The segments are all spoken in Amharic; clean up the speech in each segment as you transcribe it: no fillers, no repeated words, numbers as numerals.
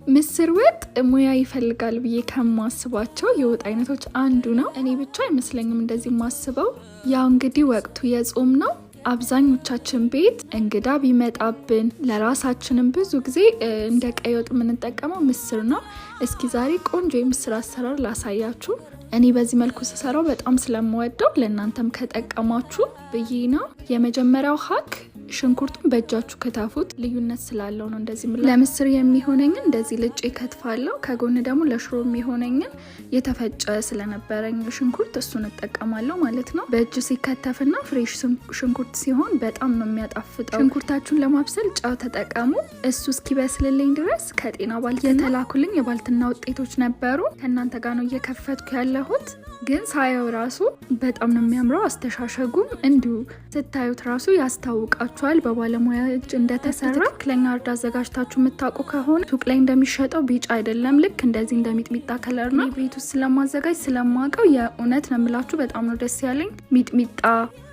ምስር ወጥ ሙያ ይፈልጋል ብዬ ከማስባቸው የወጥ አይነቶች አንዱ ነው። እኔ ብቻ አይመስለኝም እንደዚህ ማስበው። ያው እንግዲህ ወቅቱ የጾም ነው። አብዛኞቻችን ቤት እንግዳ ቢመጣብን ለራሳችንም ብዙ ጊዜ እንደ ቀይ ወጥ የምንጠቀመው ምስር ነው። እስኪ ዛሬ ቆንጆ የምስር አሰራር ላሳያችሁ። እኔ በዚህ መልኩ ስሰራው በጣም ስለምወደው ለእናንተም ከጠቀማችሁ ብዬ ነው። የመጀመሪያው ሀክ ሽንኩርቱን በእጃችሁ ከታፉት፣ ልዩነት ስላለው ነው እንደዚህ ማለት። ለምስር የሚሆነኝን እንደዚህ ልጬ ከትፋለሁ። ከጎን ደግሞ ለሽሮ የሚሆነኝን የተፈጨ ስለነበረኝ ሽንኩርት እሱን እጠቀማለሁ ማለት ነው። በእጅ ሲከተፍና ፍሬሽ ሽንኩርት ሲሆን በጣም ነው የሚያጣፍጠው። ሽንኩርታችሁን ለማብሰል ጨው ተጠቀሙ። እሱ እስኪበስልልኝ ድረስ ከጤና ባልትና የተላኩልኝ የባልትና ውጤቶች ነበሩ። ከእናንተ ጋር ነው እየከፈትኩ ያለሁት። ግን ሳየው ራሱ በጣም ነው የሚያምረው። አስተሻሸጉም እንዲሁ ስታዩት ራሱ ያስታውቃችኋል በባለሙያ እጅ እንደተሰራ። ትክክለኛ እርድ አዘጋጅታችሁ የምታውቁ ከሆነ ሱቅ ላይ እንደሚሸጠው ቢጫ አይደለም፣ ልክ እንደዚህ እንደሚጥሚጣ ከለር ነው። ቤት ውስጥ ስለማዘጋጅ ስለማውቀው የእውነት ነው የምላችሁ በጣም ነው ደስ ያለኝ። ሚጥሚጣ፣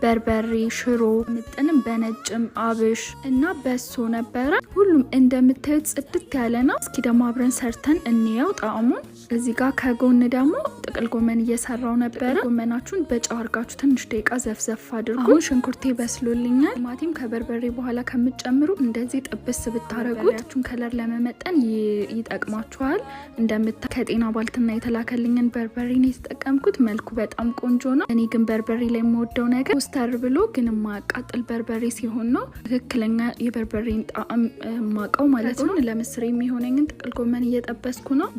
በርበሬ፣ ሽሮ፣ ምጥንም በነጭም አብሽ እና በሶ ነበረ። ሁሉም እንደምታዩት ጽድት ያለ ነው። እስኪ ደግሞ አብረን ሰርተን እንየው ጣዕሙን። እዚህ ጋር ከጎን ደግሞ ጥቅል ጎመን እየሰራው ነበረ። ጎመናችሁን በጨው አድርጋችሁ ትንሽ ደቂቃ ዘፍዘፍ አድርጉ። አሁን ሽንኩርቴ በስሎልኛል። ቲማቲም ከበርበሬ በኋላ ከምትጨምሩ እንደዚህ ጥብስ ብታረጉት ከለር ለመመጠን ይጠቅማችኋል። ከጤና ባልትና የተላከልኝን በርበሬ ነው የተጠቀምኩት። መልኩ በጣም ቆንጆ ነው። እኔ ግን በርበሬ ላይ የምወደው ነገር ውስተር ብሎ ግን የማያቃጥል በርበሬ ሲሆን ነው ትክክለኛ የበርበሬን ጣዕም ማቀው ማለት ነው። ለምስር የሚሆነኝን ጥቅል ጎመን እየጠበስኩ ነው።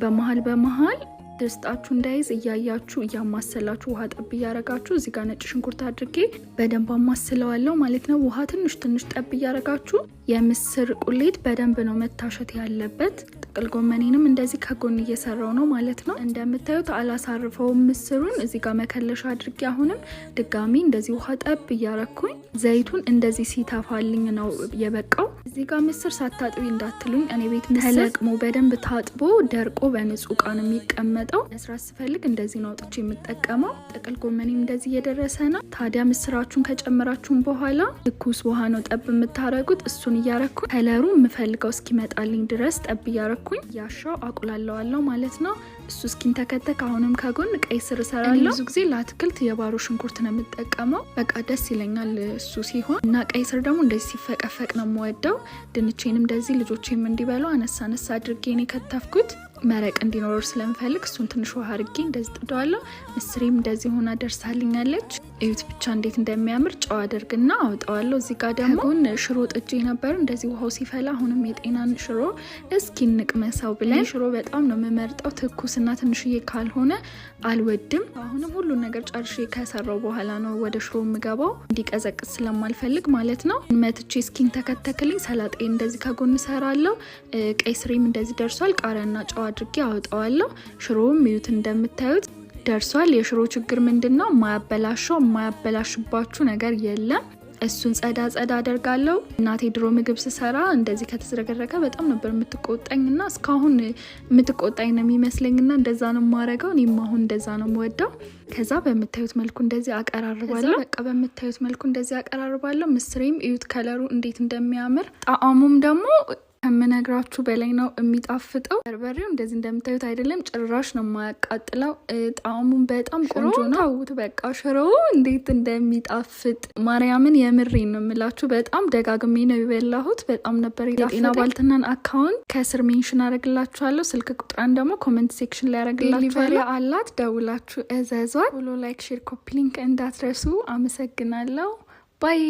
በመሀል ድስጣችሁ እንዳይዝ እያያችሁ እያማሰላችሁ ውሃ ጠብ እያረጋችሁ እዚህ ጋር ነጭ ሽንኩርት አድርጌ በደንብ አማስለዋለሁ ማለት ነው። ውሃ ትንሽ ጠብ እያረጋችሁ የምስር ቁሌት በደንብ ነው መታሸት ያለበት። ጥቅል ጎመኔንም እንደዚህ ከጎን እየሰራው ነው ማለት ነው። እንደምታዩት አላሳርፈውም ምስሩን። እዚህ ጋር መከለሻ አድርጌ አሁንም ድጋሚ እንደዚህ ውሃ ጠብ እያረኩኝ ዘይቱን እንደዚህ ሲተፋልኝ ነው የበቃው። እዚህ ጋር ምስር ሳታጥቢ እንዳትሉኝ፣ እኔ ቤት ተለቅሞ በደንብ ታጥቦ ደርቆ በንጹህ ዕቃ ነው የሚቀመጠው። መስራት ስፈልግ እንደዚህ ነው አውጥቼ የምጠቀመው። ጥቅል ጎመኔም እንደዚህ እየደረሰ ነው። ታዲያ ምስራችሁን ከጨመራችሁን በኋላ ትኩስ ውሃ ነው ጠብ የምታረጉት። እሱን እያረኩ ከለሩ የምፈልገው እስኪመጣልኝ ድረስ ጠብ እያረኩኝ ያሻው አቁላለዋለሁ ማለት ነው። እሱ እስኪንተከተክ አሁንም ከጎን ቀይ ስር እሰራለሁ። ብዙ ጊዜ ለአትክልት የባሮ ሽንኩርት ነው የምጠቀመው። በቃ ደስ ይለኛል እሱ ሲሆን እና ቀይ ስር ደግሞ እንደዚህ ሲፈቀፈቅ ነው የምወደው። ድንቼንም እንደዚህ ልጆቼም እንዲበሉ አነሳ አድርጌ ነው የከተፍኩት። መረቅ እንዲኖር ስለምፈልግ እሱን ትንሽ ውሃ አድርጌ እንደዚህ ጥደዋለሁ። ምስሬም እንደዚህ ሆና ደርሳልኛለች። እዩት ብቻ እንዴት እንደሚያምር። ጨው አደርግና አውጣዋለሁ። እዚህ ጋር ደግሞ ከጎን ሽሮ ጥጄ ነበር። እንደዚህ ውሃው ሲፈላ አሁንም የጤናን ሽሮ እስኪ እንቅመሰው ብለን ሽሮ በጣም ነው የምመርጠው። ትኩስና ትንሽዬ ካልሆነ አልወድም። አሁንም ሁሉን ነገር ጨርሼ ከሰራው በኋላ ነው ወደ ሽሮ የምገባው፣ እንዲቀዘቅዝ ስለማልፈልግ ማለት ነው። መትቼ እስኪን ተከተክልኝ። ሰላጤ እንደዚህ ከጎን እሰራለሁ። ቀይ ስሬም እንደዚህ ደርሷል። ቃሪያና ጨው አድርጌ አወጣዋለሁ። ሽሮም እዩት እንደምታዩት ደርሷል። የሽሮ ችግር ምንድነው? የማያበላሽባችሁ ነገር የለም። እሱን ጸዳ አደርጋለሁ። እናቴ ድሮ ምግብ ስሰራ እንደዚህ ከተዝረገረገ በጣም ነበር የምትቆጣኝና እስካሁን የምትቆጣኝ ነው የሚመስለኝና እንደዛ ነው የማረገው። እኔም አሁን እንደዛ ነው የምወደው። ከዛ በምታዩት መልኩ እንደዚህ አቀራርባለሁ። ምስሬም እዩት ከለሩ እንዴት እንደሚያምር። ጣዕሙም ደግሞ ከምነግራችሁ በላይ ነው የሚጣፍጠው። በርበሬው እንደዚህ እንደምታዩት አይደለም፣ ጭራሽ ነው የማያቃጥለው። ጣዕሙም በጣም ቆንጆ ነው። ታውት በቃ ሽሮው እንዴት እንደሚጣፍጥ ማርያምን የምሬን ነው የምላችሁ። በጣም ደጋግሜ ነው የበላሁት። በጣም ነበር የጤና ባልትናን አካውንት ከስር ሜንሽን አረግላችኋለሁ። ስልክ ቁጥራን ደግሞ ኮሜንት ሴክሽን ላይ አረግላችኋለሁ። አላት ደውላችሁ እዘዟት። ፎሎ፣ ላይክ፣ ሼር፣ ኮፒ ሊንክ እንዳትረሱ። አመሰግናለሁ። ባይ